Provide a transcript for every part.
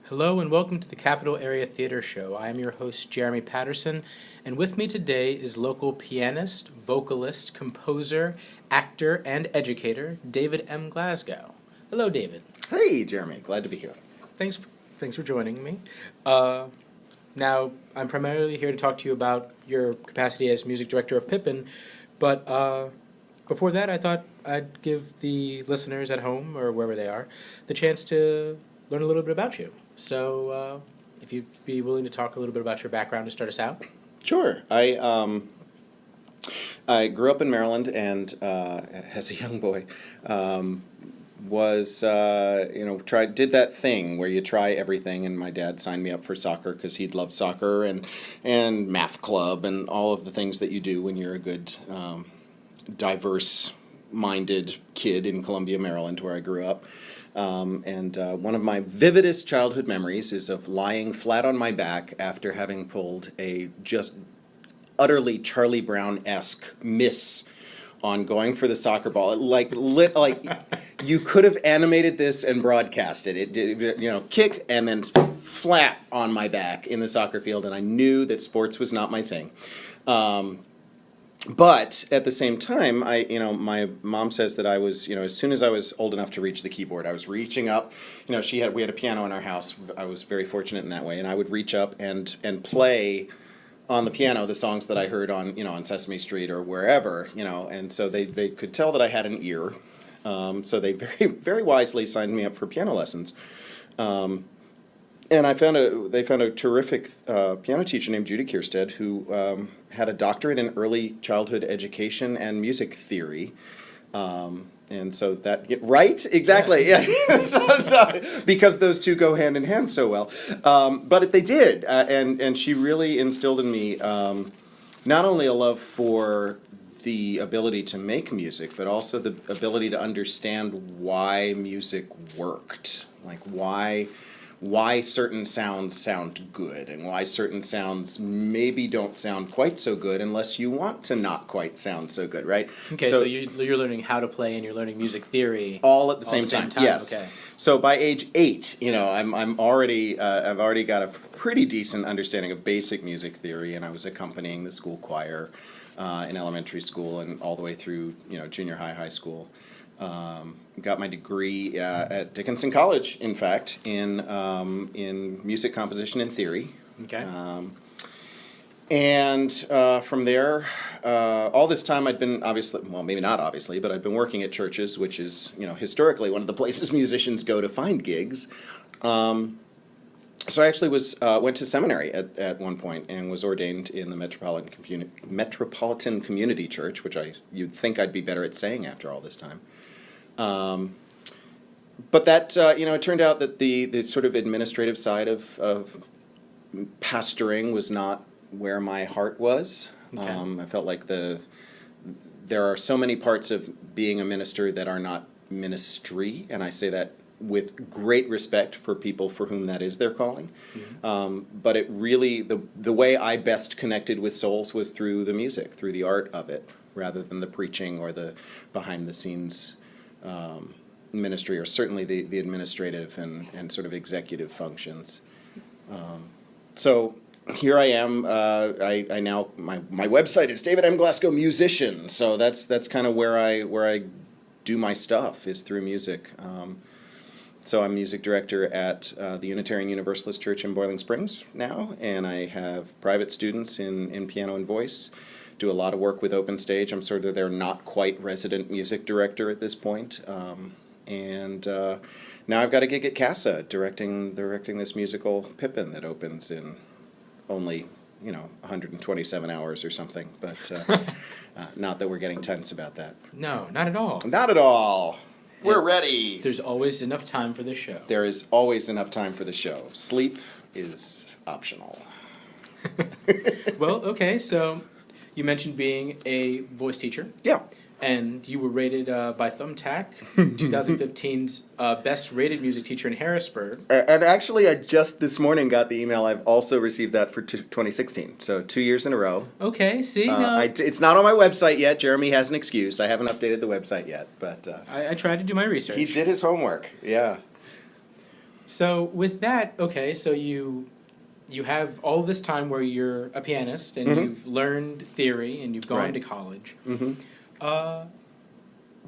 Hello and welcome to the Capital Area Theater Show. I am your host, Jeremy Patterson, and with me today is local pianist, vocalist, composer, actor, and educator, David M Glasgow. Hello, David. Hey, Jeremy. Glad to be here. Thanks for joining me. Now, I'm primarily here to talk to you about your capacity as music director of Pippin, but before that, I thought I'd give the listeners at home, or wherever they are, the chance to learn a little bit about you. So, if you'd be willing to talk a little bit about your background to start us out. Sure. I grew up in Maryland, and as a young boy, did that thing where you try everything. And my dad signed me up for soccer because he'd loved soccer and math club and all of the things that you do when you're a good, diverse-minded kid in Columbia, Maryland, where I grew up. One of my vividest childhood memories is of lying flat on my back after having pulled a just utterly Charlie Brown-esque miss on going for the soccer ball. Like you could have animated this and broadcasted it. Kick and then flat on my back in the soccer field, and I knew that sports was not my thing. But at the same time, my mom says that I was, as soon as I was old enough to reach the keyboard, I was reaching up. We had a piano in our house. I was very fortunate in that way, and I would reach up and play on the piano the songs that I heard on Sesame Street or wherever, and so they could tell that I had an ear. So they very, very wisely signed me up for piano lessons. And they found a terrific piano teacher named Judy Kierstead who had a doctorate in early childhood education and music theory. And so right? Exactly, yeah. so, because those two go hand in hand so well. But they did, and she really instilled in me not only a love for the ability to make music, but also the ability to understand why music worked, like why certain sounds sound good and why certain sounds maybe don't sound quite so good unless you want to not quite sound so good, right? Okay, so you're learning how to play and you're learning music theory all at the same time. Yes. Okay. So by age 8, I've already got a pretty decent understanding of basic music theory, and I was accompanying the school choir in elementary school and all the way through junior high school. Got my degree at Dickinson College, in fact, in music composition and theory. Okay. From there, all this time I'd been maybe not obviously, but I'd been working at churches, which is, historically one of the places musicians go to find gigs. So I actually went to seminary at one point and was ordained in the Metropolitan Community Church, which you'd think I'd be better at saying after all this time. But that, it turned out that the sort of administrative side of pastoring was not where my heart was. Okay. I felt like there are so many parts of being a minister that are not ministry, and I say that with great respect for people for whom that is their calling. Mm-hmm. But it really, the way I best connected with souls was through the music, through the art of it, rather than the preaching or the behind-the-scenes ministry, or certainly the administrative and sort of executive functions. So here I am. I now my website is David M Glasgow Musician. So that's kind of where I do my stuff, is through music. So I'm music director at the Unitarian Universalist Church in Boiling Springs now, and I have private students in piano and voice. Do a lot of work with Open Stage. I'm sort of their not quite resident music director at this point. Now I've got a gig at CASA directing this musical Pippin that opens in only 127 hours or something. But not that we're getting tense about that. No, not at all. Not at all. We're ready. There's always enough time for the show. There is always enough time for the show. Sleep is optional. Well, okay, so you mentioned being a voice teacher. Yeah. And you were rated by Thumbtack, 2015's best rated music teacher in Harrisburg. And actually, I just this morning got the email. I've also received that for 2016, so 2 years in a row. Okay, see? No. It's not on my website yet. Jeremy has an excuse. I haven't updated the website yet, but I tried to do my research. He did his homework, yeah. So with that, okay, so you have all this time where you're a pianist and Mhm. you've learned theory and you've gone Right. to college. Mm-hmm.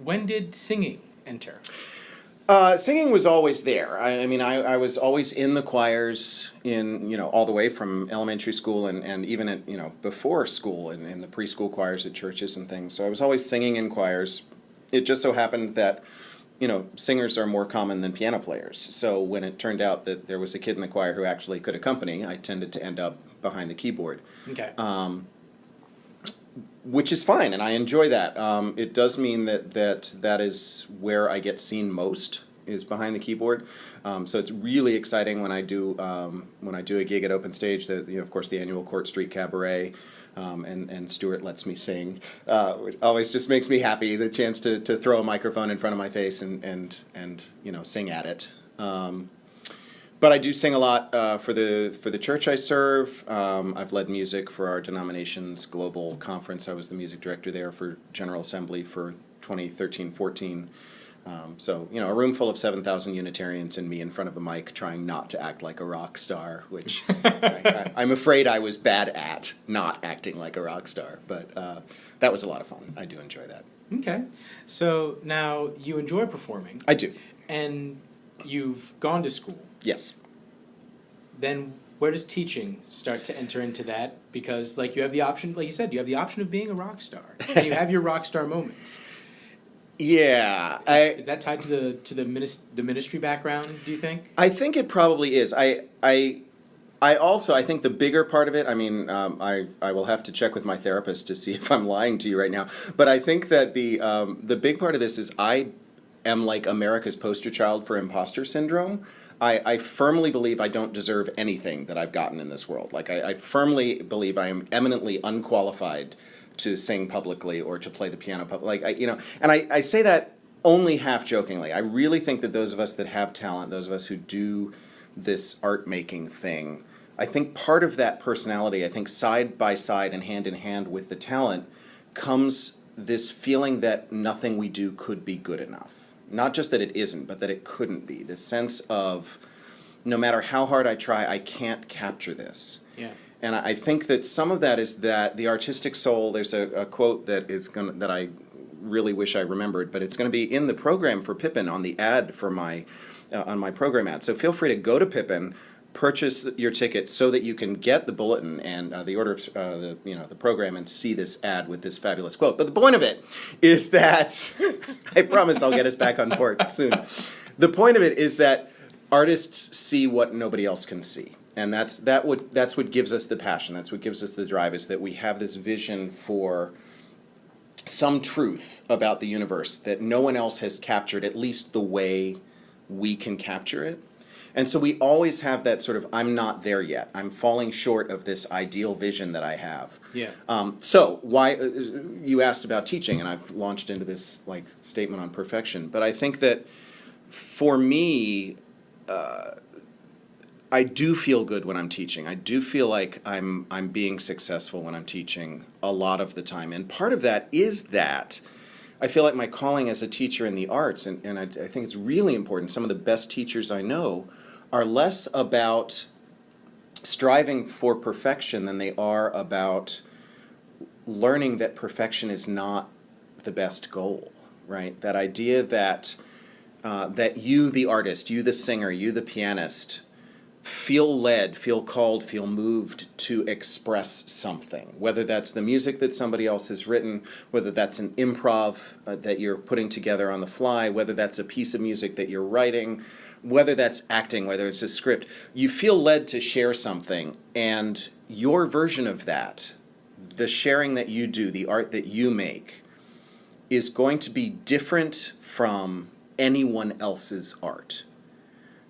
When did singing enter? Singing was always there. I mean, I was always in the choirs all the way from elementary school and even at, before school in the preschool choirs at churches and things. So I was always singing in choirs. It just so happened that, singers are more common than piano players. So when it turned out that there was a kid in the choir who actually could accompany, I tended to end up behind the keyboard. Okay. Which is fine, and I enjoy that. It does mean that is where I get seen most, is behind the keyboard. So it's really exciting when I do a gig at Open Stage. That of course, the annual Court Street Cabaret, and Stuart lets me sing. It always just makes me happy, the chance to throw a microphone in front of my face and sing at it. But I do sing a lot for the church I serve. I've led music for our denomination's global conference. I was the music director there for General Assembly for 2013-14. So, a room full of 7,000 Unitarians and me in front of a mic trying not to act like a rock star, which I'm afraid I was bad at, not acting like a rock star. But that was a lot of fun. I do enjoy that. Okay. So now you enjoy performing. I do. And you've gone to school. Yes. Then where does teaching start to enter into that? Because you have the option, like you said, you have the option of being a rock star. And you have your rock star moments. Yeah. Is that tied to the ministry background, do you think? I think it probably is. I think the bigger part of it, I will have to check with my therapist to see if I'm lying to you right now, but I think that the big part of this is I am like America's poster child for imposter syndrome. I firmly believe I don't deserve anything that I've gotten in this world. I firmly believe I am eminently unqualified to sing publicly or to play the piano and I say that only half jokingly. I really think that those of us that have talent, those of us who do this art making thing, I think part of that personality, I think side by side and hand in hand with the talent, comes this feeling that nothing we do could be good enough. Not just that it isn't, but that it couldn't be. This sense of, no matter how hard I try, I can't capture this. Yeah. And I think that some of that is that the artistic soul, there's a quote that I really wish I remembered, but it's going to be in the program for Pippin on the ad for on my program ad. So feel free to go to Pippin, purchase your ticket so that you can get the bulletin and the order of the program and see this ad with this fabulous quote. But the point of it is that I promise I'll get us back on board soon. The point of it is that artists see what nobody else can see, and that's what gives us the passion. That's what gives us the drive. Is that we have this vision for some truth about the universe that no one else has captured, at least the way we can capture it. And so we always have that sort of, I'm not there yet. I'm falling short of this ideal vision that I have. Yeah. So why, you asked about teaching, and I've launched into this statement on perfection. But I think that for me, I do feel good when I'm teaching. I do feel like I'm being successful when I'm teaching a lot of the time. And part of that is that I feel like my calling as a teacher in the arts, and I think it's really important, some of the best teachers I know are less about striving for perfection than they are about learning that perfection is not the best goal, right? That idea that you, the artist, you, the singer, you, the pianist, feel led, feel called, feel moved to express something, whether that's the music that somebody else has written, whether that's an improv that you're putting together on the fly, whether that's a piece of music that you're writing, whether that's acting, whether it's a script. You feel led to share something, and your version of that, the sharing that you do, the art that you make, is going to be different from anyone else's art.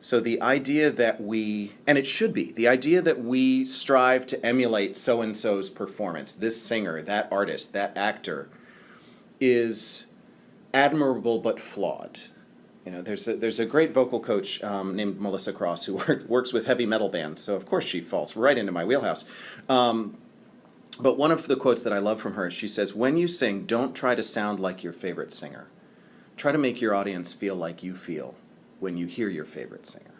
So the idea that and it should be, the idea that we strive to emulate so-and-so's performance, this singer, that artist, that actor, is admirable but flawed. There's a great vocal coach named Melissa Cross who works with heavy metal bands, so of course she falls right into my wheelhouse. But one of the quotes that I love from her is she says, when you sing, don't try to sound like your favorite singer. Try to make your audience feel like you feel when you hear your favorite singer.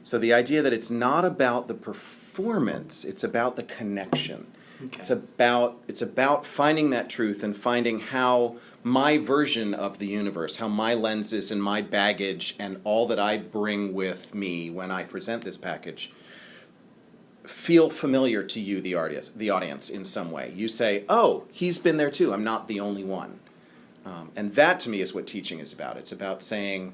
So the idea that it's not about the performance, it's about the connection. Okay. It's about finding that truth and finding how my version of the universe, how my lenses and my baggage and all that I bring with me when I present this package feel familiar to you, the audience, in some way. You say, "Oh, he's been there too. I'm not the only one." And that to me is what teaching is about. It's about saying,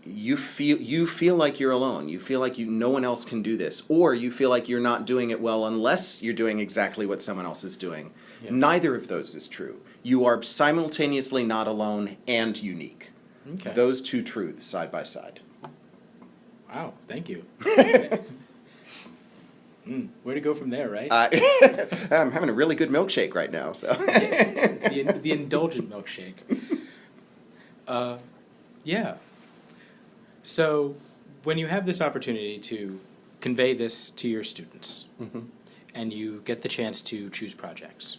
you feel like you're alone. You feel like no one else can do this, or you feel like you're not doing it well unless you're doing exactly what someone else is doing. Yeah. Neither of those is true. You are simultaneously not alone and unique. Okay. Those two truths side by side. Wow, thank you. Where to go from there, right? I'm having a really good milkshake right now. So the indulgent milkshake. Yeah. So, when you have this opportunity to convey this to your students, and you get the chance to choose projects,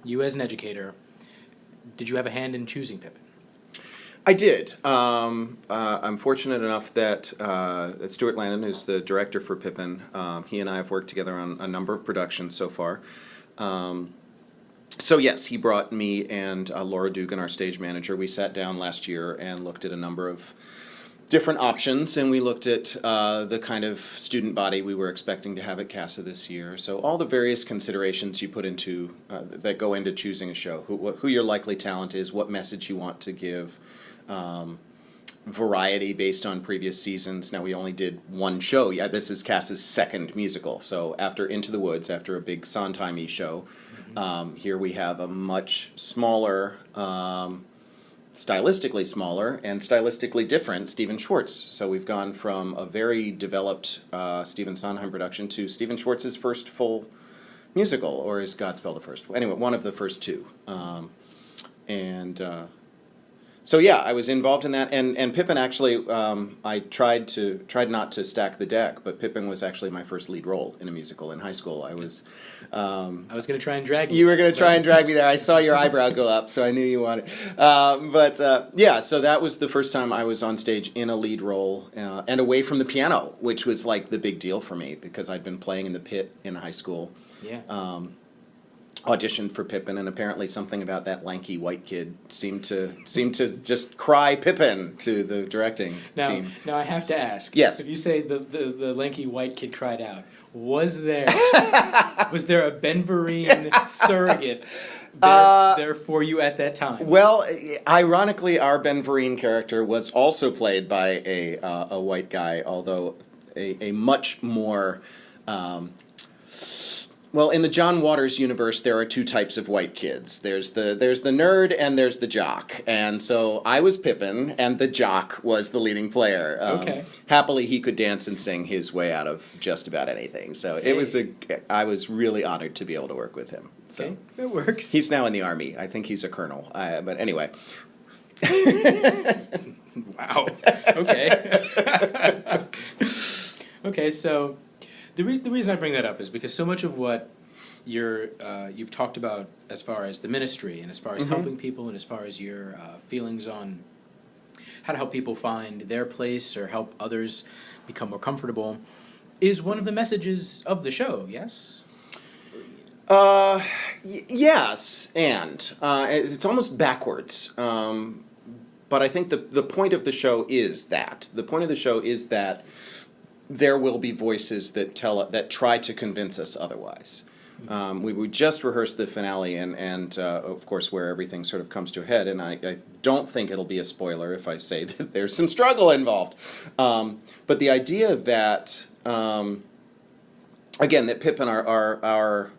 you as an educator, did you have a hand in choosing Pippin? I did. I'm fortunate enough that Stuart Landon, who's the director for Pippin, he and I have worked together on a number of productions so far. So yes, he brought me and Laura Dugan, our stage manager. We sat down last year and looked at a number of different options, and we looked at the kind of student body we were expecting to have at CASA this year. So all the various considerations you put into that go into choosing a show, who your likely talent is, what message you want to give, variety based on previous seasons. Now we only did one show. Yeah, this is CASA's second musical. So after Into the Woods, after a big Sondheim-y show, here we have a much smaller, stylistically smaller and stylistically different Stephen Schwartz. So we've gone from a very developed Stephen Sondheim production to Stephen Schwartz's first full musical, or is Godspell the first? Anyway, one of the first two. So yeah, I was involved in that, and Pippin actually, I tried not to stack the deck, but Pippin was actually my first lead role in a musical in high school. I was going to try and drag you. You were going to try and drag me there. I saw your eyebrow go up, so I knew you wanted. Yeah, so that was the first time I was on stage in a lead role and away from the piano, which was like the big deal for me because I'd been playing in the pit in high school. Yeah. Auditioned for Pippin, and apparently something about that lanky white kid seemed to just cry Pippin to the directing team. Now I have to ask. Yes. If you say the lanky white kid cried out, was there a Ben Vereen surrogate there for you at that time? Well, ironically, our Ben Vereen character was also played by a white guy, although a much more. Well, in the John Waters universe, there are two types of white kids. There's the nerd and there's the jock. And so I was Pippin, and the jock was the leading player. Okay. Happily, he could dance and sing his way out of just about anything. So I was really honored to be able to work with him. So okay, that works. He's now in the Army. I think he's a colonel. But anyway. Wow. Okay. Okay, so the reason I bring that up is because so much of what you've talked about as far as the ministry and as far as helping people and as far as your feelings on how to help people find their place or help others become more comfortable is one of the messages of the show, yes? Yes, and it's almost backwards. But I think the point of the show is that. The point of the show is that there will be voices that try to convince us otherwise. We just rehearsed the finale, and of course where everything sort of comes to a head, and I don't think it'll be a spoiler if I say that there's some struggle involved. But the idea that, again, that Pippin are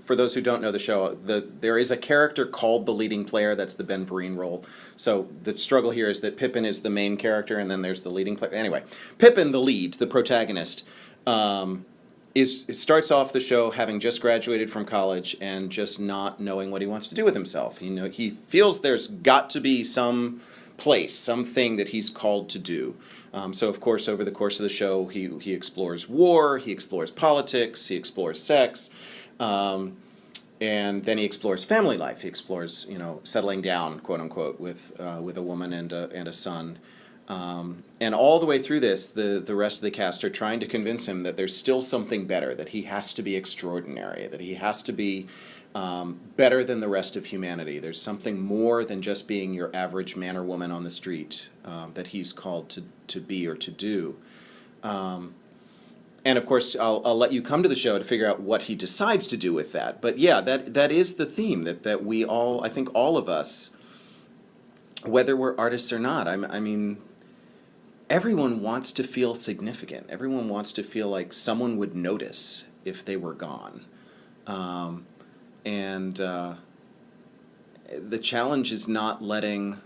for those who don't know the show, there is a character called the leading player. That's the Ben Vereen role. So the struggle here is that Pippin is the main character, and then there's the leading player. Anyway, Pippin, the lead, the protagonist, starts off the show having just graduated from college and just not knowing what he wants to do with himself. He feels there's got to be some place, something that he's called to do. So of course, over the course of the show, he explores war, he explores politics, he explores sex. And then he explores family life. He explores, settling down, quote unquote, with a woman and a son. And all the way through this, the rest of the cast are trying to convince him that there's still something better, that he has to be extraordinary, that he has to be better than the rest of humanity. There's something more than just being your average man or woman on the street that he's called to be or to do. And of course, I'll let you come to the show to figure out what he decides to do with that. But yeah, that is the theme, that we all, I think all of us, whether we're artists or not, I mean, everyone wants to feel significant. Everyone wants to feel like someone would notice if they were gone. The challenge is the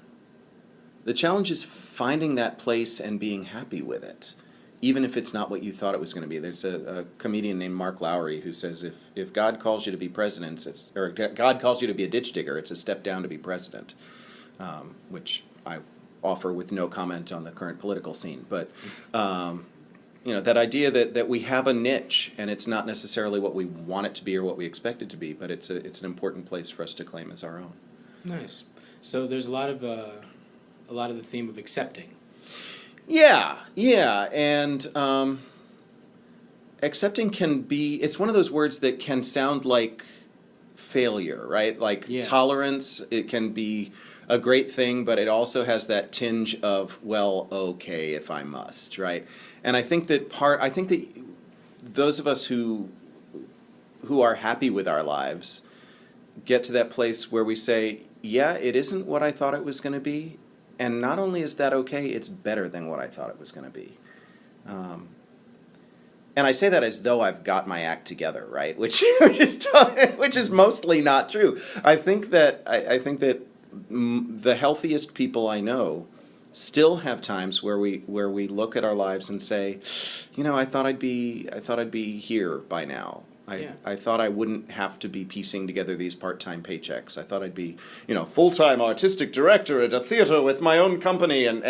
challenge is finding that place and being happy with it, even if it's not what you thought it was going to be. There's a comedian named Mark Lowry who says if God calls you to be president, or God calls you to be a ditch digger, it's a step down to be president, which I offer with no comment on the current political scene. But that idea that we have a niche, and it's not necessarily what we want it to be or what we expect it to be, but it's an important place for us to claim as our own. Nice. So there's a lot of the theme of accepting. Yeah, and accepting can be, it's one of those words that can sound like failure, right? Like tolerance, it can be a great thing, but it also has that tinge of, well, okay, if I must, right? And I think that those of us who are happy with our lives get to that place where we say, yeah, it isn't what I thought it was going to be, and not only is that okay, it's better than what I thought it was going to be. And I say that as though I've got my act together, right? Which is mostly not true. I think that the healthiest people I know still have times where we look at our lives and say, I thought I'd be here by now. I thought I wouldn't have to be piecing together these part-time paychecks. I thought I'd be, full-time artistic director at a theater with my own company and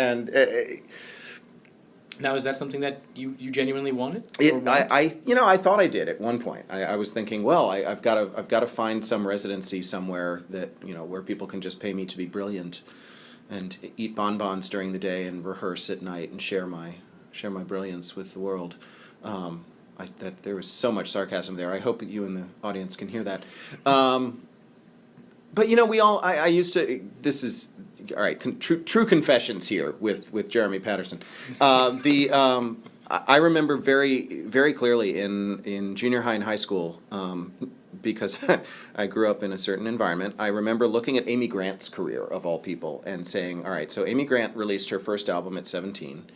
Now, is that something that you genuinely wanted? I thought I did at one point. I was thinking, well, I've got to find some residency somewhere that where people can just pay me to be brilliant, and eat bonbons during the day and rehearse at night and share my brilliance with the world. That there was so much sarcasm there. I hope that you in the audience can hear that. But we all. I used to. This is. All right, true confessions here with Jeremy Patterson. I remember very, very clearly in junior high and high school, because I grew up in a certain environment. I remember looking at Amy Grant's career, of all people, and saying, all right, so Amy Grant released her first album at 17.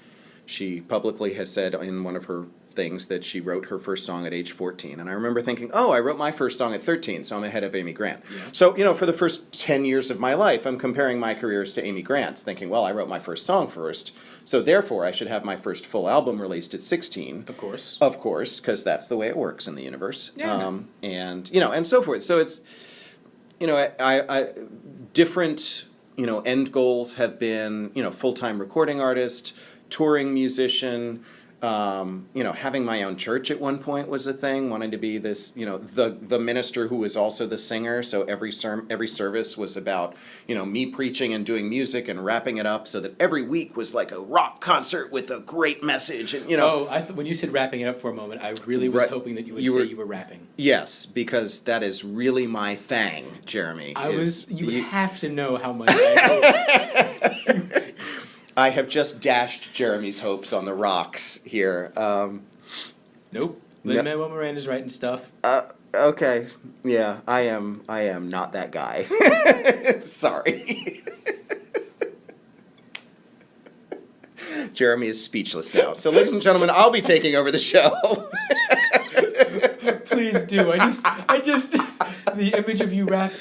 She publicly has said in one of her things that she wrote her first song at age 14. And I remember thinking, I wrote my first song at 13, so I'm ahead of Amy Grant. Yeah. So, for the first 10 years of my life, I'm comparing my careers to Amy Grant's, thinking, well, I wrote my first song first, so therefore I should have my first full album released at 16. Of course. Of course, because that's the way it works in the universe. Yeah. And so forth. So it's, I different, end goals have been, full-time recording artist, touring musician. Having my own church at one point was a thing, wanting to be this, the minister who was also the singer. So every service was about, me preaching and doing music and wrapping it up so that every week was like a rock concert with a great message. And, when you said wrapping it up for a moment, I really was hoping that you would say you were rapping. Yes, because that is really my thing, Jeremy. You have to know how much I hoped. I have just dashed Jeremy's hopes on the rocks here. Nope. Lin-Manuel Miranda's writing stuff. Okay. Yeah, I am not that guy. Sorry. Jeremy is speechless now. So, ladies and gentlemen, I'll be taking over the show. Please do. I just the image of you rap.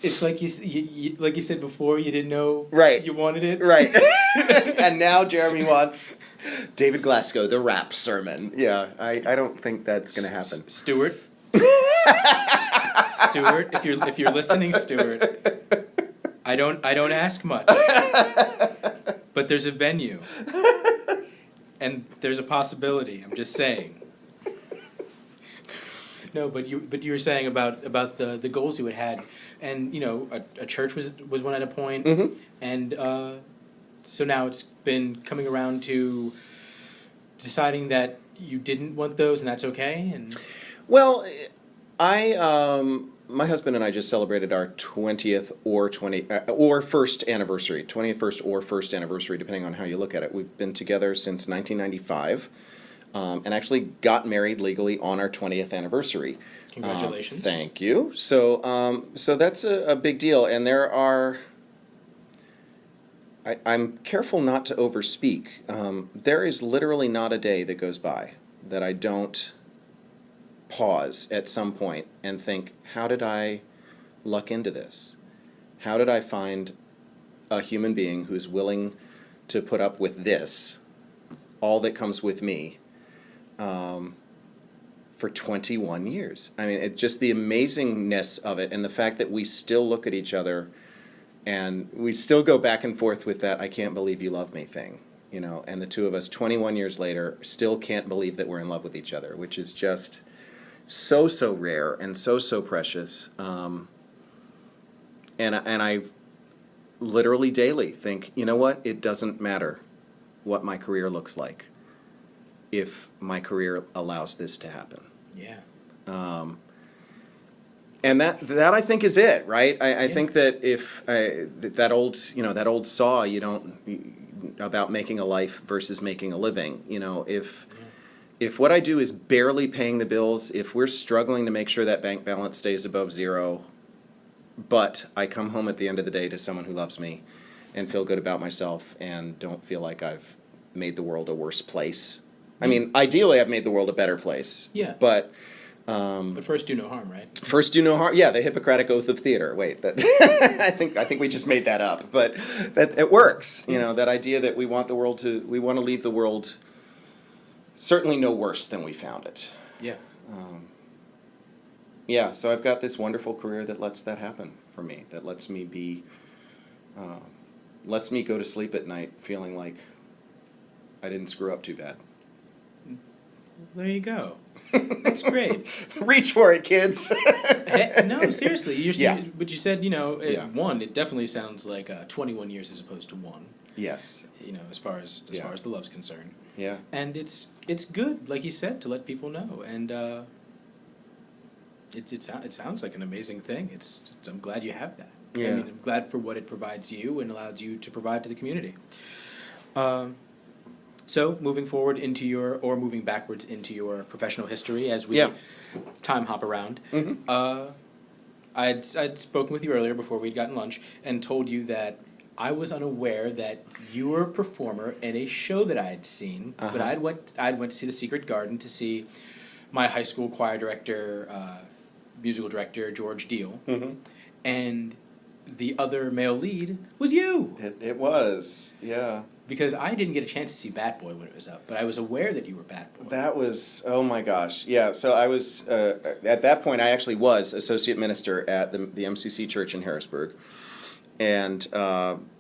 It's like like you said before, you didn't know you wanted it. Right. And now Jeremy wants David Glasgow, the rap sermon. Yeah, I don't think that's going to happen. Stuart, if you're listening, Stuart, I don't ask much, but there's a venue, and there's a possibility. I'm just saying. No, but you were saying about the goals you had, and a church was one at a point, mm-hmm. and so now it's been coming around to deciding that you didn't want those, and that's okay. And Well, my husband and I just celebrated our 20th or first anniversary, 21st or first anniversary, depending on how you look at it. We've been together since 1995, and actually got married legally on our 20th anniversary. Congratulations. Thank you. So that's a big deal, and there are. I'm careful not to overspeak. There is literally not a day that goes by that I don't pause at some point and think, how did I luck into this? How did I find a human being who's willing to put up with this, all that comes with me, for 21 years? I mean, it's just the amazingness of it, and the fact that we still look at each other and we still go back and forth with that "I can't believe you love me" thing, and the two of us 21 years later still can't believe that we're in love with each other, which is just so rare and so precious. And I literally daily think, you know what? It doesn't matter what my career looks like if my career allows this to happen. yeah. And that I think is it, right? I think that if that old saw, about making a life versus making a living, if what I do is barely paying the bills, if we're struggling to make sure that bank balance stays above zero, but I come home at the end of the day to someone who loves me and feel good about myself and don't feel like I've made the world a worse place. I mean, ideally I've made the world a better place. Yeah. But first do no harm, right? first do no harm. Yeah, the Hippocratic Oath of Theater. Wait, that I think we just made that up, but that it works. That idea that we want to leave the world certainly no worse than we found it. Yeah. Yeah, so I've got this wonderful career that lets that happen for me. That lets me go to sleep at night feeling like I didn't screw up too bad. There you go. That's great. Reach for it, kids. Hey, no, seriously. Yeah. But you said, Yeah. it definitely sounds like 21 years as opposed to one. Yes. As far as the love's concerned. Yeah. And it's good, like you said, to let people know. And it sounds like an amazing thing. I'm glad you have that. Yeah. I mean, I'm glad for what it provides you and allows you to provide to the community. So moving backwards into your professional history as we Yeah. time hop around. Mm-hmm. I'd spoken with you earlier before we'd gotten lunch and told you that I was unaware that you were a performer in a show that I had seen, but I'd went to see The Secret Garden to see my high school choir director, musical director George Deal, and the other male lead was you. It was, yeah. Because I didn't get a chance to see Bat Boy when it was up, but I was aware that you were Bat Boy. That was, oh my gosh, yeah. So I was, at that point, I actually was associate minister at the MCC Church in Harrisburg. And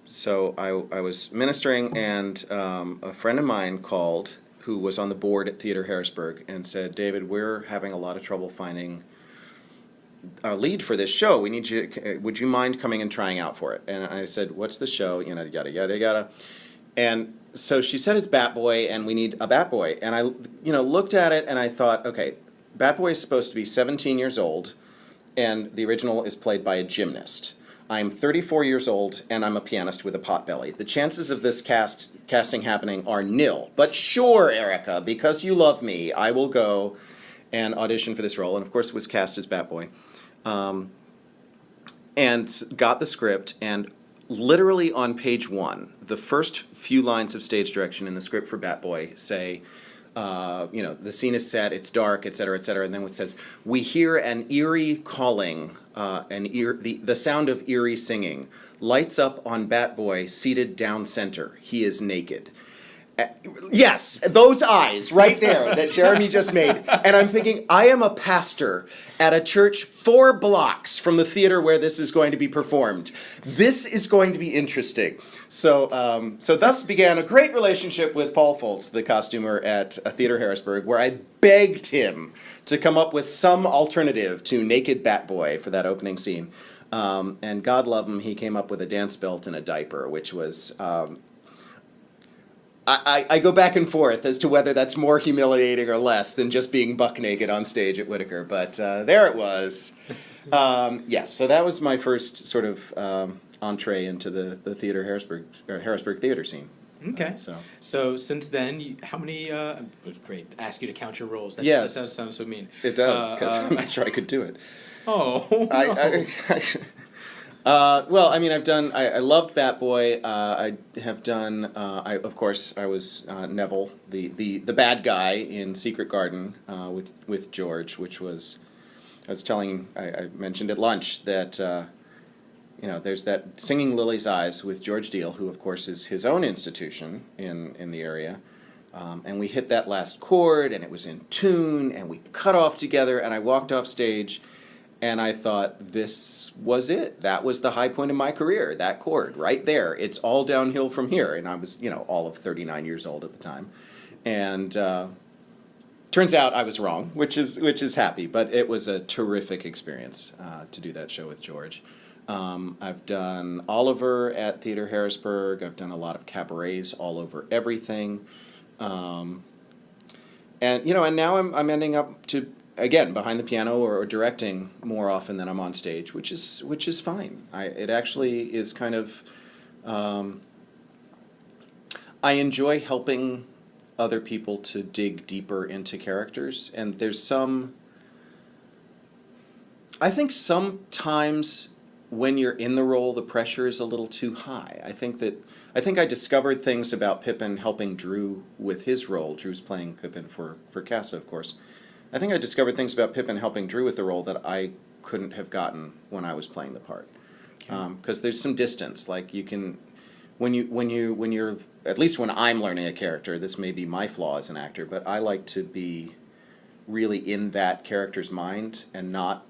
so I was ministering, and a friend of mine called who was on the board at Theater Harrisburg and said, "David, we're having a lot of trouble finding a lead for this show. We need you, would you mind coming and trying out for it?" And I said, "What's the show?" Yada. And so she said it's Bat Boy, and we need a Bat Boy. And I, looked at it, and I thought, okay, Bat Boy is supposed to be 17 years old, and the original is played by a gymnast. I'm 34 years old, and I'm a pianist with a pot belly. The chances of this casting happening are nil. But sure, Erica, because you love me, I will go and audition for this role. And of course, it was cast as Bat Boy. And got the script, and literally on page 1, the first few lines of stage direction in the script for Bat Boy say, the scene is set, it's dark, et cetera, and then it says, "We hear an eerie calling, the sound of eerie singing, lights up on Bat Boy seated down center. He is naked." Yes, those eyes right there that Jeremy just made. And I'm thinking, I am a pastor at a church 4 blocks from the theater where this is going to be performed. This is going to be interesting. So thus began a great relationship with Paul Foltz, the costumer at Theater Harrisburg, where I begged him to come up with some alternative to Naked Bat Boy for that opening scene. And God love him, he came up with a dance belt and a diaper, which was... I go back and forth as to whether that's more humiliating or less than just being buck naked on stage at Whitaker, but there it was. Yes, so that was my first sort of entree into the theater Harrisburg theater scene. Okay. So since then, how many? Great. Ask you to count your roles. Yes. That sounds so mean. It does, because I'm not sure I could do it. Oh. No. Well, I mean, I loved Bat Boy. I have done, of course, I was Neville, the bad guy in Secret Garden with George, which was, I mentioned at lunch that, there's that Singing Lily's Eyes with George Deal, who, of course, is his own institution in the area. And we hit that last chord, and it was in tune, and we cut off together, and I walked off stage. And I thought, this was it. That was the high point of my career, that chord, right there. It's all downhill from here. And I was, all of 39 years old at the time. And turns out I was wrong, which is happy. But it was a terrific experience to do that show with George. I've done Oliver at Theater Harrisburg. I've done a lot of cabarets all over everything. And now I'm ending up to, again, behind the piano or directing more often than I'm on stage, which is fine. It actually is kind of, I enjoy helping other people to dig deeper into characters, and I think sometimes when you're in the role, the pressure is a little too high. I think I discovered things about Pippin helping Drew with his role. Drew's playing Pippin for CASA, of course. I think I discovered things about Pippin helping Drew with the role that I couldn't have gotten when I was playing the part. Because there's some distance. Like you can, when you're, at least when I'm learning a character, this may be my flaw as an actor, but I like to be really in that character's mind and not,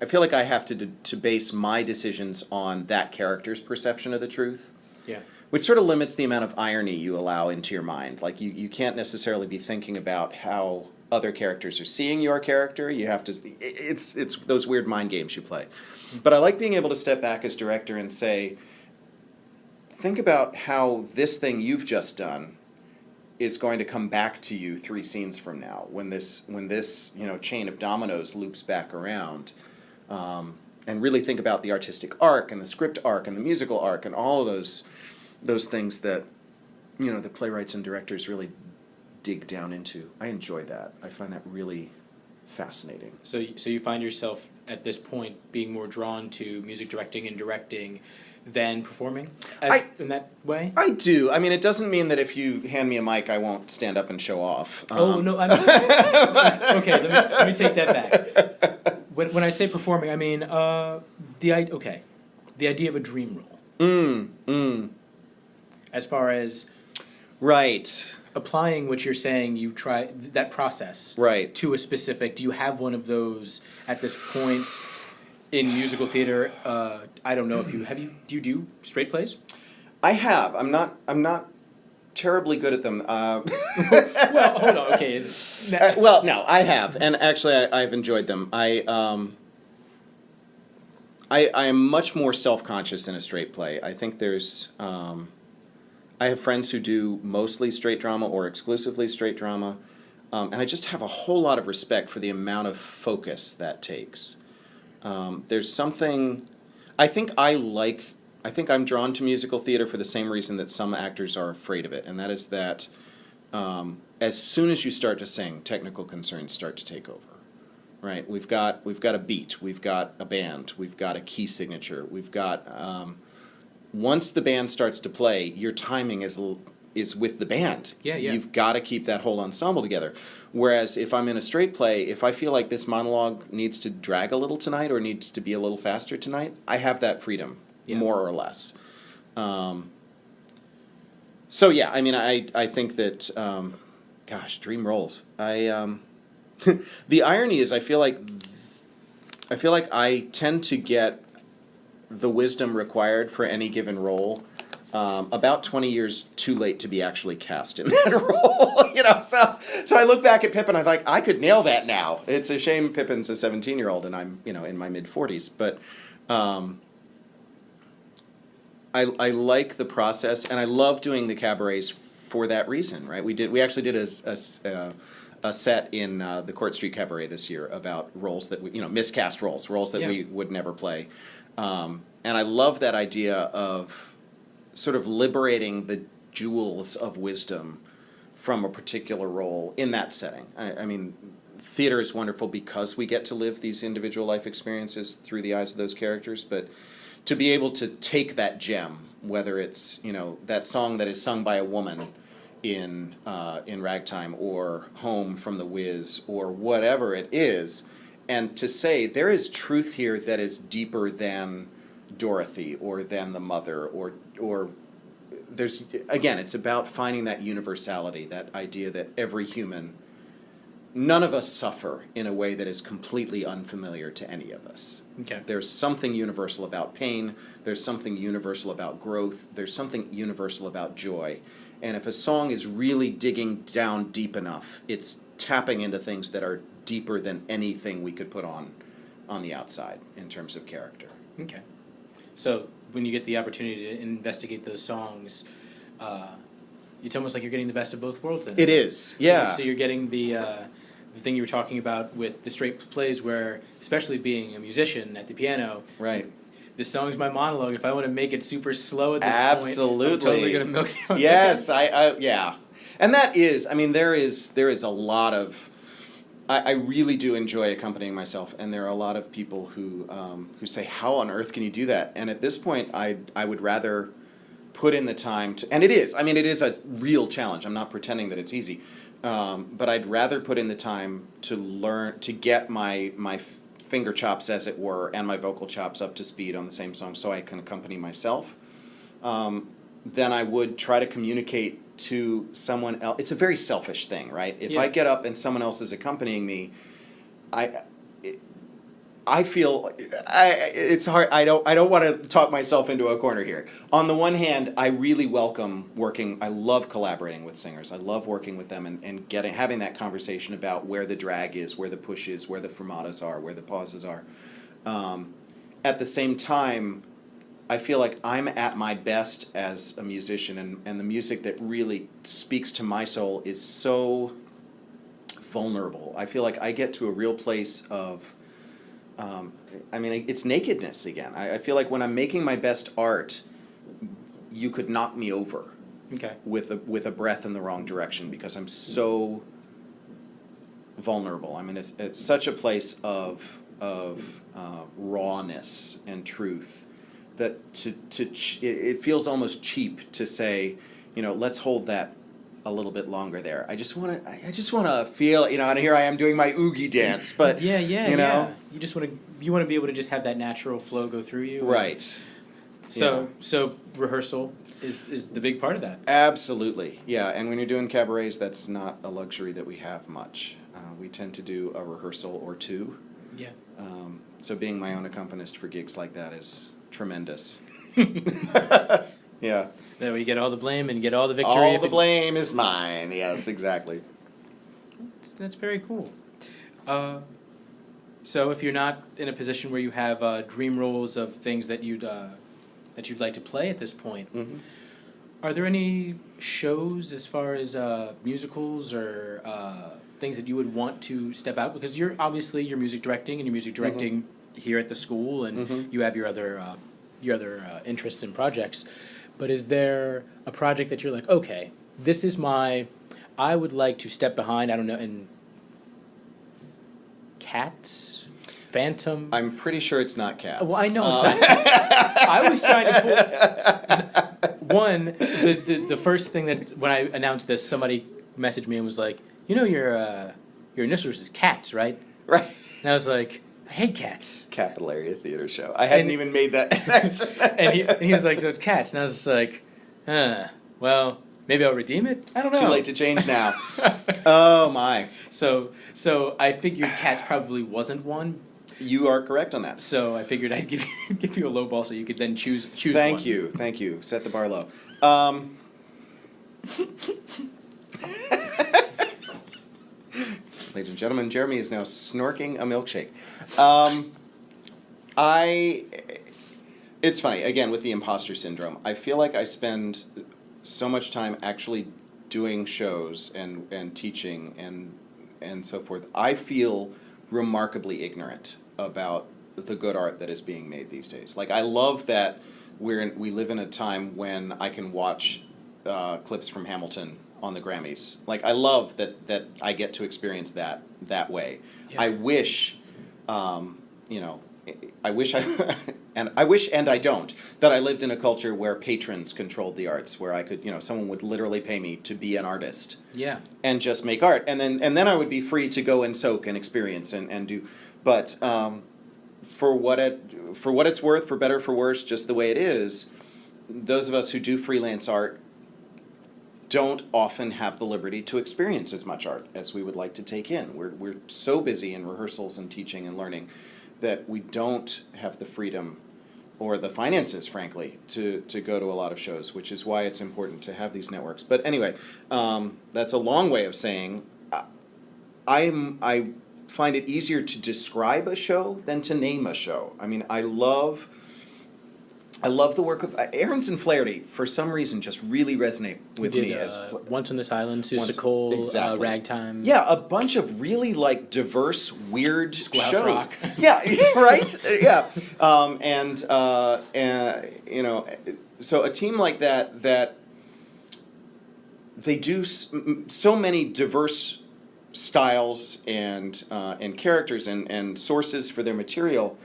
I feel like I have to base my decisions on that character's perception of the truth. Yeah. Which sort of limits the amount of irony you allow into your mind. Like you can't necessarily be thinking about how other characters are seeing your character. You have to, it's those weird mind games you play. But I like being able to step back as director and say, think about how this thing you've just done is going to come back to you 3 scenes from now when this chain of dominoes loops back around. And really think about the artistic arc and the script arc and the musical arc and all of those things that the playwrights and directors really dig down into. I enjoy that. I find that really fascinating. So you find yourself at this point being more drawn to music directing and directing than performing in that way? I do. I mean, it doesn't mean that if you hand me a mic, I won't stand up and show off. No. Okay, let me take that back. When I say performing, I mean the idea of a dream role. As far as right. Applying what you're saying, you try that process right to a specific. Do you have one of those at this point in musical theater? I don't know if you have. Do you do straight plays? I have. I'm not terribly good at them. Well, hold on. Okay. Well, no, I have, and actually, I've enjoyed them. I am much more self-conscious in a straight play. I think there's. I have friends who do mostly straight drama or exclusively straight drama, and I just have a whole lot of respect for the amount of focus that takes. There's something, I think I'm drawn to musical theater for the same reason that some actors are afraid of it, and that is that as soon as you start to sing, technical concerns start to take over. Right? We've got a beat, we've got a band, we've got a key signature, we've got. Once the band starts to play, your timing is with the band. Yeah. You've got to keep that whole ensemble together. Whereas if I'm in a straight play, if I feel like this monologue needs to drag a little tonight or needs to be a little faster tonight, I have that freedom, more or less. So yeah, I mean, I think that, dream roles. The irony is I feel like I tend to get the wisdom required for any given role about 20 years too late to be actually cast in that role. So I look back at Pippin, I think I could nail that now. It's a shame Pippin's a 17-year-old and I'm in my mid-40s, but I like the process, and I love doing the cabarets for that reason, right? We actually did a set in the Court Street Cabaret this year about roles that we, miscast roles that we would never play. And I love that idea of sort of liberating the jewels of wisdom from a particular role in that setting. I mean, theater is wonderful because we get to live these individual life experiences through the eyes of those characters, but to be able to take that gem, whether it's, that song that is sung by a woman in Ragtime or Home from the Wiz or whatever it is, and to say there is truth here that is deeper than Dorothy or than the mother or there's, again, it's about finding that universality, that idea that every human, none of us suffer in a way that is completely unfamiliar to any of us. Okay. There's something universal about pain, there's something universal about growth, there's something universal about joy. And if a song is really digging down deep enough, it's tapping into things that are deeper than anything we could put on the outside in terms of character. Okay. So when you get the opportunity to investigate those songs, it's almost like you're getting the best of both worlds then. It is, yeah. So you're getting the thing you were talking about with the straight plays where, especially being a musician at the piano, right. This song's my monologue. If I want to make it super slow at this Absolutely. point, I'm totally going to milk the audience. Yes, yeah. And that is, I mean, there is a lot of, I really do enjoy accompanying myself, and there are a lot of people who say, how on earth can you do that? And at this point, I would rather put in the time to, and it is a real challenge. I'm not pretending that it's easy, but I'd rather put in the time to learn, to get my finger chops, as it were, and my vocal chops up to speed on the same song so I can accompany myself, than I would try to communicate to someone else. It's a very selfish thing, right? If I get up and someone else is accompanying me, I feel it's hard. I don't want to talk myself into a corner here. On the one hand, I really welcome working. I love collaborating with singers. I love working with them and having that conversation about where the drag is, where the push is, where the fermatas are, where the pauses are. At the same time, I feel like I'm at my best as a musician, and the music that really speaks to my soul is so vulnerable. I feel like I get to a real place of, it's nakedness again. I feel like when I'm making my best art, you could knock me over with a breath in the wrong direction because I'm so vulnerable. I mean, it's such a place of rawness and truth that it feels almost cheap to say, let's hold that a little bit longer there. I just want to feel, and here I am doing my oogie dance, but yeah. You just want to be able to just have that natural flow go through you. Right. So rehearsal is the big part of that. Absolutely. Yeah, and when you're doing cabarets, that's not a luxury that we have much. We tend to do a rehearsal or two. Yeah. So being my own accompanist for gigs like that is tremendous. Yeah. That way you get all the blame and get all the victory. All the blame is mine. Yes, exactly. That's very cool. So if you're not in a position where you have dream roles of things that you'd like to play at this point, Mm-hmm. Are there any shows as far as musicals or things that you would want to step out? Because you're music directing, and you're music directing here at the school, and you have your other interests and projects. But is there a project that you're like, okay, this is I would like to step behind, I don't know, in Cats? Phantom? I'm pretty sure it's not Cats. Well, I know it's not. I was trying to pull... the first thing that, when I announced this, somebody messaged me and was like, your initials is Cats, right? Right. And I was like, I hate Cats. Capital Area Theater Show. I hadn't even made that connection. and he was like, so it's Cats. And I was just like, well, maybe I'll redeem it? I don't know. Too late to change now. Oh, my. So I figured Cats probably wasn't one. You are correct on that. So I figured I'd give you a low ball so you could then choose Thank one. Thank you. Set the bar low. Ladies and gentlemen, Jeremy is now snorking a milkshake. It's funny, again, with the imposter syndrome. I feel like I spend so much time actually doing shows and teaching and so forth, I feel remarkably ignorant about the good art that is being made these days. Like, I love that we live in a time when I can watch clips from Hamilton on the Grammys. Like, I love that I get to experience that way. Yeah. I wish, I wish I wish and I don't, that I lived in a culture where patrons controlled the arts, where I could, someone would literally pay me to be an artist. Yeah. And just make art. And then I would be free to go and soak and experience and do. But for what it's worth, for better, for worse, just the way it is, those of us who do freelance art don't often have the liberty to experience as much art as we would like to take in. We're so busy in rehearsals and teaching and learning that we don't have the freedom or the finances, frankly, to go to a lot of shows, which is why it's important to have these networks. But anyway, that's a long way of saying I find it easier to describe a show than to name a show. I mean, I love the work of Ahrens and Flaherty. For some reason, just really resonate with me as Once on This Island, Seussical, exactly. Ragtime. Yeah, a bunch of really diverse, weird Squash shows. Rock. Yeah, right. Yeah, so a team like that they do so many diverse styles and characters and sources for their material,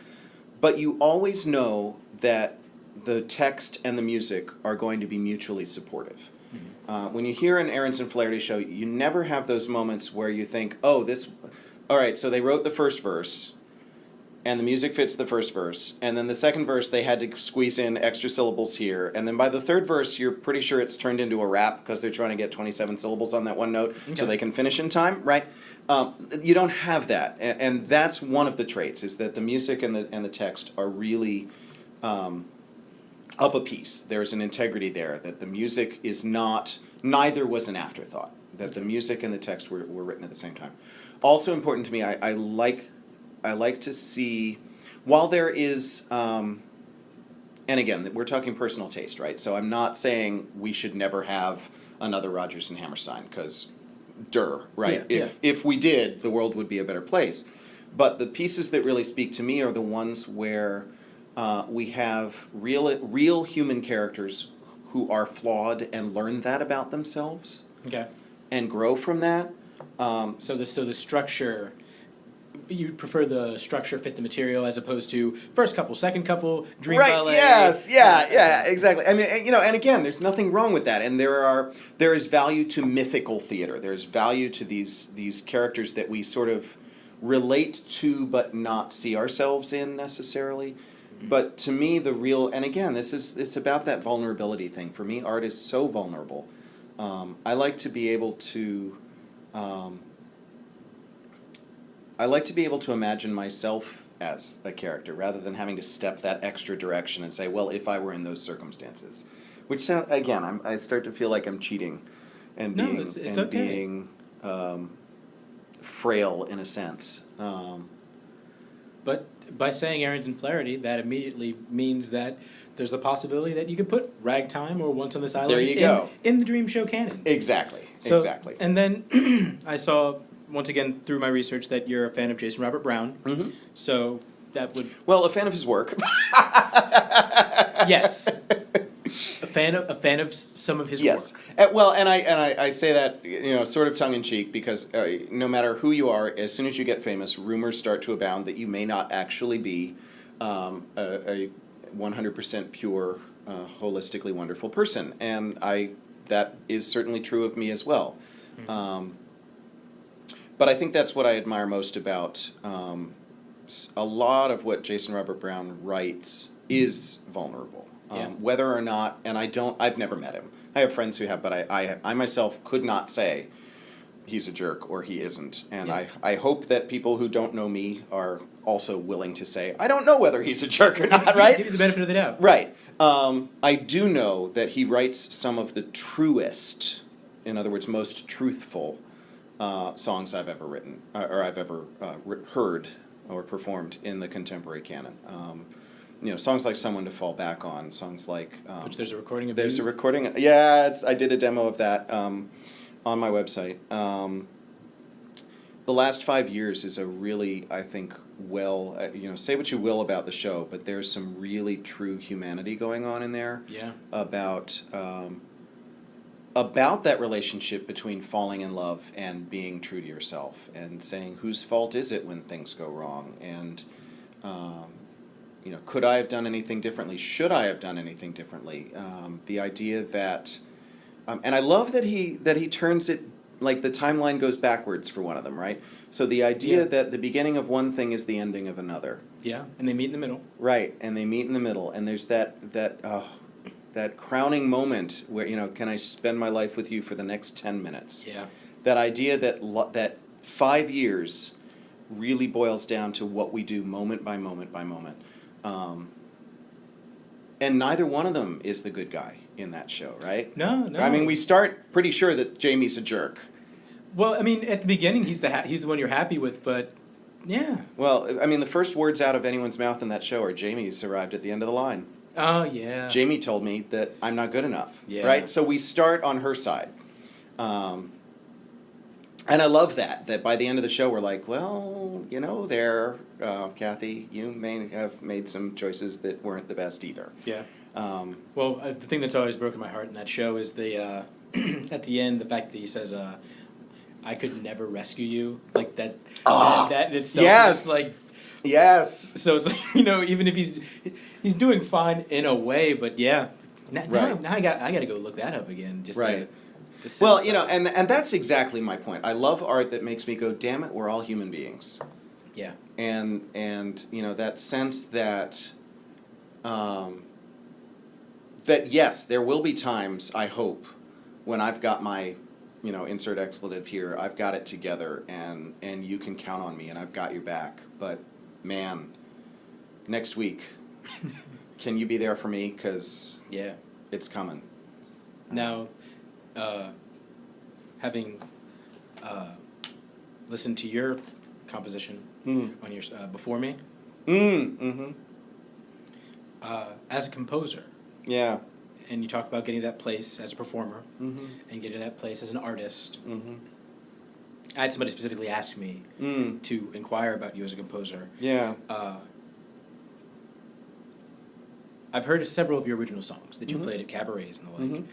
but you always know that the text and the music are going to be mutually supportive. Mm-hmm. When you hear an Ahrens and Flaherty show, you never have those moments where you think, all right, so they wrote the first verse, and the music fits the first verse, and then the second verse they had to squeeze in extra syllables here, and then by the third verse you're pretty sure it's turned into a rap because they're trying to get 27 syllables on that one note so they can finish in time, right? You don't have that, and that's one of the traits, is that the music and the text are really of a piece. There's an integrity there, that the music is neither was an afterthought, that the music and the text were written at the same time. Also important to me, I like to see, while there is, and again, we're talking personal taste, right? So I'm not saying we should never have another Rodgers and Hammerstein, because right? Yeah, if we did, the world would be a better place. But the pieces that really speak to me are the ones where we have real human characters who are flawed and learn that about themselves. Okay. And grow from that. So the structure, you prefer the structure fit the material as opposed to first couple, second couple, dream ballet. Yes, yeah, exactly. I mean, and again, there's nothing wrong with that. And there is value to mythical theater. There's value to these characters that we sort of relate to but not see ourselves in necessarily. But to me, and again, it's about that vulnerability thing. For me, art is so vulnerable. I like to be able to imagine myself as a character rather than having to step that extra direction and say, well, if I were in those circumstances, which again, I start to feel like I'm cheating and being it's okay. being frail in a sense. But by saying Ahrens and Flaherty, that immediately means that there's the possibility that you could put Ragtime or Once on This Island There you go. in the Dream Show canon. Exactly. And then I saw, once again, through my research, that you're a fan of Jason Robert Brown. Mm-hmm. So that would... Well, a fan of his work. Yes. A fan of some of his work. Yes. Well, and I say that, sort of tongue in cheek, because no matter who you are, as soon as you get famous, rumors start to abound that you may not actually be a 100% pure, holistically wonderful person, and that is certainly true of me as well. Mm-hmm. But I think that's what I admire most about a lot of what Jason Robert Brown writes is vulnerable. Whether or not, and I've never met him. I have friends who have, but I myself could not say he's a jerk or he isn't. And I hope that people who don't know me are also willing to say, I don't know whether he's a jerk or not, right? Give you the benefit of the doubt. Right. I do know that he writes some of the truest, in other words, most truthful songs I've ever written, or I've ever heard or performed in the contemporary canon. songs like "Someone to Fall Back On," songs like Which there's a recording of. there's you. a recording. Yeah, I did a demo of that on my website. The last 5 years is a really, I think, say what you will about the show, but there's some really true humanity going on in there. Yeah. About that relationship between falling in love and being true to yourself, and saying whose fault is it when things go wrong, and could I have done anything differently? Should I have done anything differently? The idea that, and I love that he turns it, like the timeline goes backwards for one of them, right? So the idea that the beginning of one thing is the ending of another. Yeah, and they meet in the middle. Right, and they meet in the middle, and there's that crowning moment where, can I spend my life with you for the next 10 minutes? Yeah. That idea that 5 years really boils down to what we do moment by moment by moment. And neither one of them is the good guy in that show, right? No. I mean, we start pretty sure that Jamie's a jerk. Well, I mean, at the beginning, he's the one you're happy with, but yeah. Well, I mean, the first words out of anyone's mouth in that show are, "Jamie's arrived at the end of the line." Oh yeah. Jamie told me that I'm not good enough. Yeah. Right? So we start on her side. And I love that by the end of the show we're like, well, Kathy, you may have made some choices that weren't the best either. Yeah. Well, the thing that's always broken my heart in that show is the at the end, the fact that he says, "I could never rescue you," like that. That in itself. Yes. Is like. Yes. So it's like, even if he's doing fine in a way, but yeah. Now I got to go look that up again. Just right. to sit Well, aside. and that's exactly my point. I love art that makes me go, damn it, we're all human beings. Yeah. And that sense that that yes, there will be times, I hope, when I've got my, insert expletive here, I've got it together, and you can count on me, and I've got your back. But man, next week, can you be there for me? 'Cause it's coming. Now, having listened to your composition on your Before Me, as a composer, Yeah. and you talk about getting that place as a performer, and getting that place as an artist. I had somebody specifically ask me to inquire about you as a composer. Yeah. I've heard several of your original songs that you played at cabarets and the like.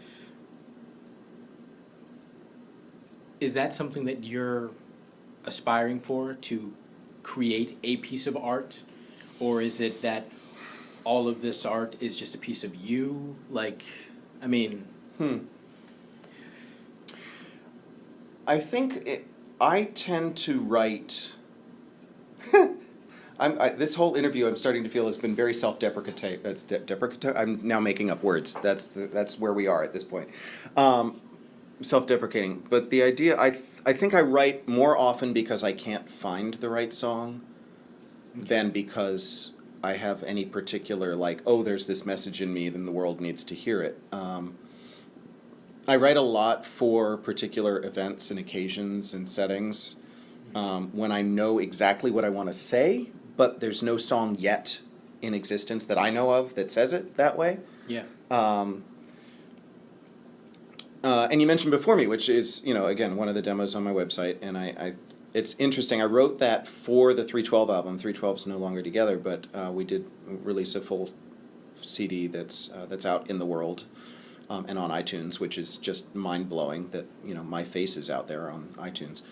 Is that something that you're aspiring for, to create a piece of art? Or is it that all of this art is just a piece of you? Like, I mean... I think I tend to write... this whole interview, I'm starting to feel, has been very self-deprecating. I'm now making up words. That's where we are at this point. Self-deprecating. But the idea, I think I write more often because I can't find the right song than because I have any particular, there's this message in me, then the world needs to hear it. I write a lot for particular events and occasions and settings when I know exactly what I want to say, but there's no song yet in existence that I know of that says it that way. Yeah. And you mentioned Before Me, which is, again, one of the demos on my website, and it's interesting. I wrote that for the 312 album. 312's no longer together, but we did release a full CD that's out in the world and on iTunes, which is just mind-blowing that, my face is out there on iTunes.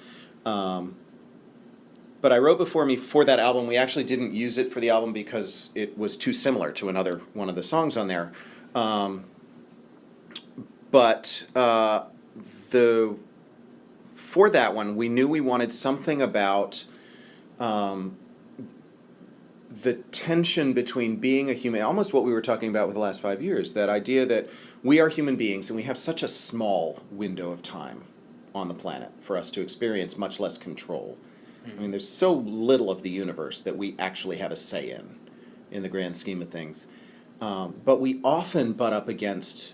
But I wrote Before Me for that album. We actually didn't use it for the album because it was too similar to another one of the songs on there. But for that one, we knew we wanted something about the tension between being a human, almost what we were talking about with the last 5 years, that idea that we are human beings and we have such a small window of time on the planet for us to experience, much less control. I mean, there's so little of the universe that we actually have a say in the grand scheme of things. But we often butt up against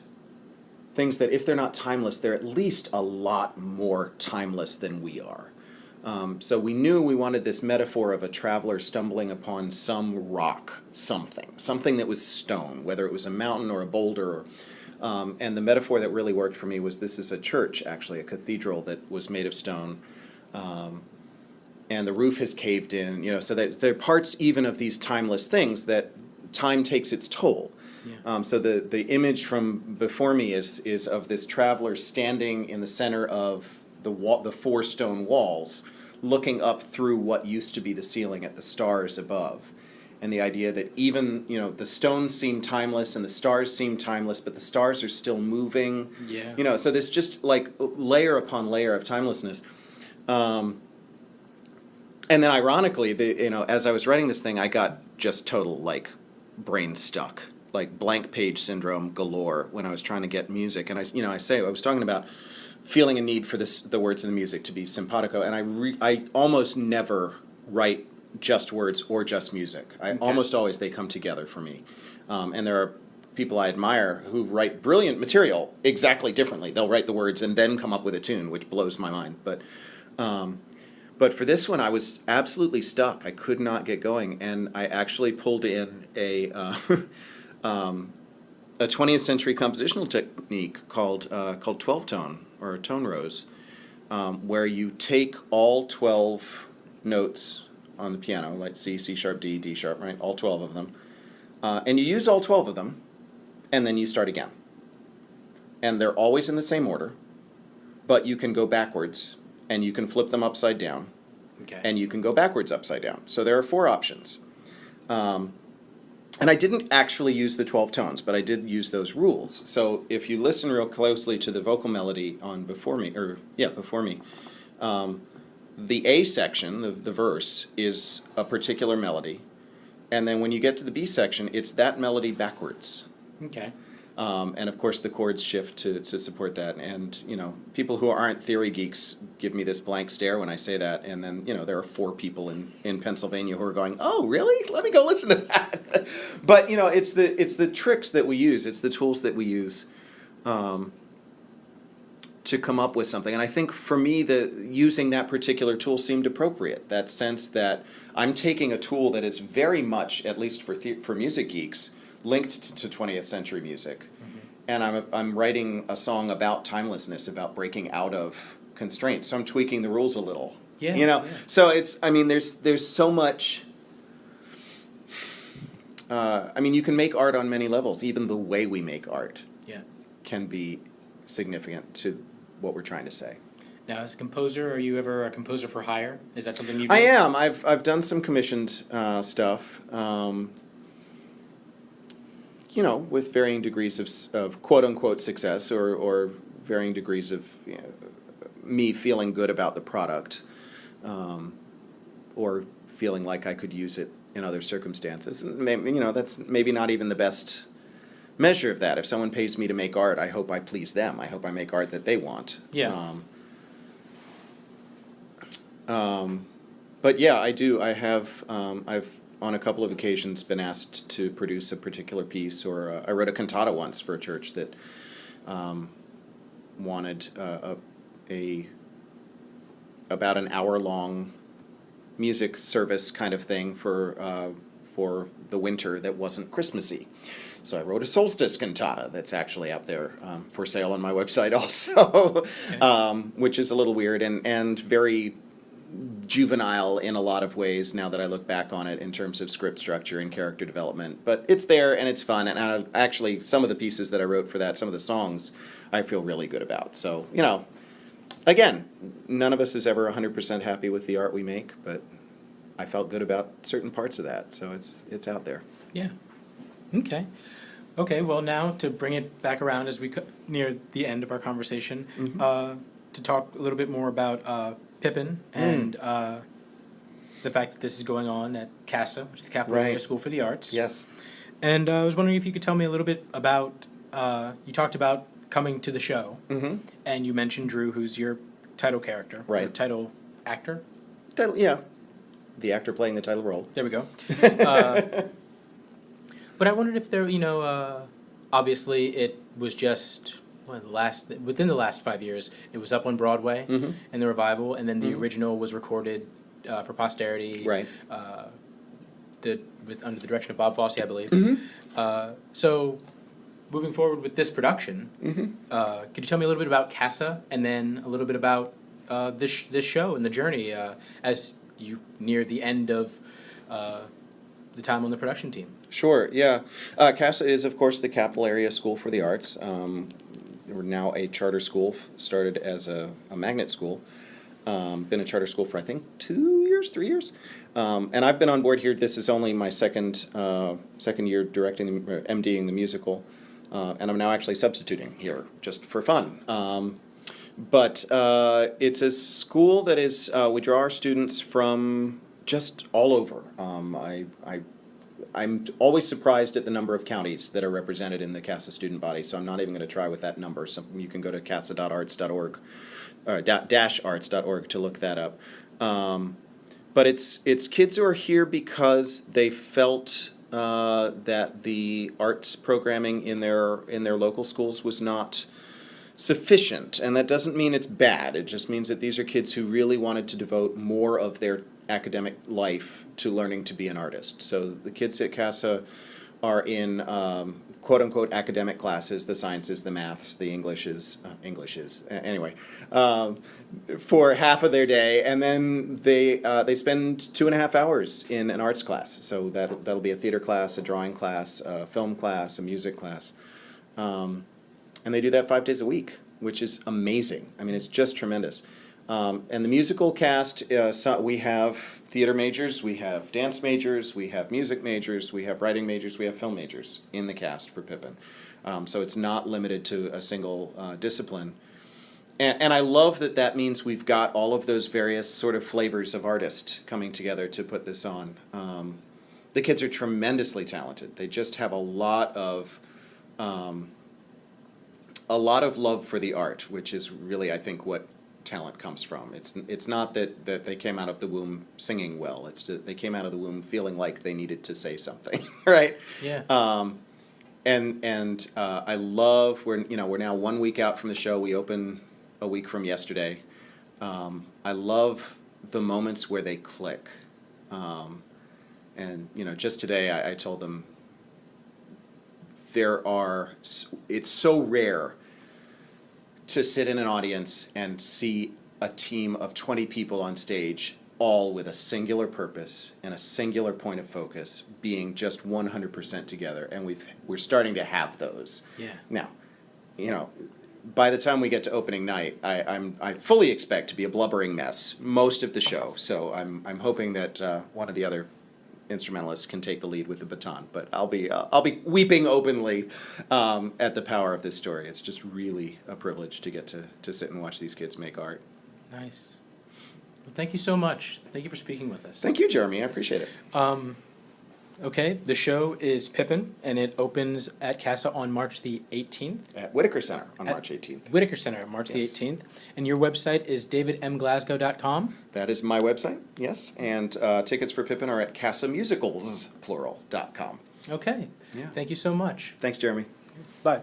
things that, if they're not timeless, they're at least a lot more timeless than we are. So we knew we wanted this metaphor of a traveler stumbling upon some rock, something that was stone, whether it was a mountain or a boulder. And the metaphor that really worked for me was this is a church, actually, a cathedral that was made of stone. And the roof has caved in, so that there are parts even of these timeless things that time takes its toll. Yeah. So the image from before me is of this traveler standing in the center of the 4 stone walls, looking up through what used to be the ceiling at the stars above. And the idea that even, the stones seem timeless and the stars seem timeless, but the stars are still moving. Yeah. So this just like layer upon layer of timelessness. And then ironically, as I was writing this thing, I got just total like brain stuck, like blank page syndrome galore when I was trying to get music. And I was talking about feeling a need for the words in the music to be simpatico, and I almost never write just words or just music. Almost always they come together for me. And there are people I admire who write brilliant material exactly differently. They'll write the words and then come up with a tune, which blows my mind. But for this one, I was absolutely stuck. I could not get going, and I actually pulled in a 20th century compositional technique called 12-tone or tone rows, where you take all 12 notes on the piano, like C, C sharp, D, D sharp, right? All 12 of them, and you use all 12 of them, and then you start again. And they're always in the same order, but you can go backwards. And you can flip them upside down, and you can go backwards upside down. So there are 4 options. And I didn't actually use the 12 tones, but I did use those rules. So if you listen real closely to the vocal melody on Before Me, the A section, the verse, is a particular melody. And then when you get to the B section, it's that melody backwards. Okay. And of course the chords shift to support that. And, people who aren't theory geeks give me this blank stare when I say that. And then, there are 4 people in Pennsylvania who are going, oh, really? Let me go listen to that. But, it's the tricks that we use. It's the tools that we use to come up with something. And I think for me, using that particular tool seemed appropriate. That sense that I'm taking a tool that is very much, at least for music geeks, linked to 20th century music, and I'm writing a song about timelessness, about breaking out of constraints. So I'm tweaking the rules a little. Yeah. So there's so much. You can make art on many levels. Even the way we make art can be significant to what we're trying to say. Now, as a composer, are you ever a composer for hire? Is that something you do? I am. I've done some commissioned stuff. With varying degrees of quote-unquote success or varying degrees of me feeling good about the product, or feeling like I could use it in other circumstances. And maybe, that's maybe not even the best measure of that. If someone pays me to make art, I hope I please them. I hope I make art that they want. Yeah. But yeah, I do. I've on a couple of occasions been asked to produce a particular piece, or I wrote a cantata once for a church that wanted about an hour-long music service kind of thing for the winter that wasn't Christmassy. So I wrote a solstice cantata that's actually up there for sale on my website also, which is a little weird and very juvenile in a lot of ways now that I look back on it in terms of script structure and character development. But it's there and it's fun, and actually some of the pieces that I wrote for that, some of the songs, I feel really good about. So, again, none of us is ever 100% happy with the art we make, but I felt good about certain parts of that, so it's out there. Yeah. Okay, well, now to bring it back around as we near the end of our conversation, to talk a little bit more about Pippin and the fact that this is going on at CASA, which is the Capital Area School for the Arts. Yes. And I was wondering if you could tell me a little bit about, you talked about coming to the show, and you mentioned Drew, who's your title character, or title actor? Yeah, the actor playing the title role. There we go. But I wondered if there, obviously it was just within the last 5 years, it was up on Broadway Mm-hmm. in the revival, and then the Mhm. original was recorded for posterity. Right. Under the direction of Bob Fosse, I believe. Mm-hmm. So, moving forward with this production, Mm-hmm. could you tell me a little bit about CASA, and then a little bit about this show and the journey as you near the end of the time on the production team? Sure, yeah. CASA is, of course, the Capital Area School for the Arts. We're now a charter school, started as a magnet school. Been a charter school for, I think, 3 years. And I've been on board here. This is only my second year directing, MDing the musical. And I'm now actually substituting here, just for fun. But it's a school that is, we draw our students from just all over. I'm always surprised at the number of counties that are represented in the CASA student body, so I'm not even going to try with that number. So you can go to casa.arts.org, -arts.org to look that up. But it's kids who are here because they felt that the arts programming in their local schools was not sufficient, and that doesn't mean it's bad. It just means that these are kids who really wanted to devote more of their academic life to learning to be an artist. So the kids at CASA are in quote-unquote academic classes, the sciences, the maths, the Englishes, anyway, for half of their day, and then they spend 2.5 hours in an arts class. So that'll be a theater class, a drawing class, a film class, a music class. And they do that 5 days a week, which is amazing. I mean, it's just tremendous. And the musical cast, we have theater majors, we have dance majors, we have music majors, we have writing majors, we have film majors in the cast for Pippin. So it's not limited to a single discipline. And I love that means we've got all of those various sort of flavors of artist coming together to put this on. The kids are tremendously talented. They just have a lot of love for the art, which is really, I think, what talent comes from. It's not that they came out of the womb singing well. It's that they came out of the womb feeling like they needed to say something, right? Yeah. And I love we're now 1 week out from the show. We open a week from yesterday. I love the moments where they click. And just today I told them it's so rare to sit in an audience and see a team of 20 people on stage, all with a singular purpose and a singular point of focus, being just 100% together. And we're starting to have those. Yeah. Now, by the time we get to opening night, I fully expect to be a blubbering mess most of the show. So I'm hoping that one of the other instrumentalists can take the lead with the baton, but I'll be weeping openly at the power of this story. It's just really a privilege to get to sit and watch these kids make art. Nice. Well, thank you so much. Thank you for speaking with us. Thank you, Jeremy. I appreciate it. Okay, the show is Pippin, and it opens at CASA on March the 18th. At Whitaker Center on At March 18th. Whitaker Center, March Yes. the 18th. And your website is davidmglasgow.com. That is my website, yes. And tickets for Pippin are at casamusicals, plural.com. Okay. Yeah. Thank you so much. Thanks, Jeremy. Bye.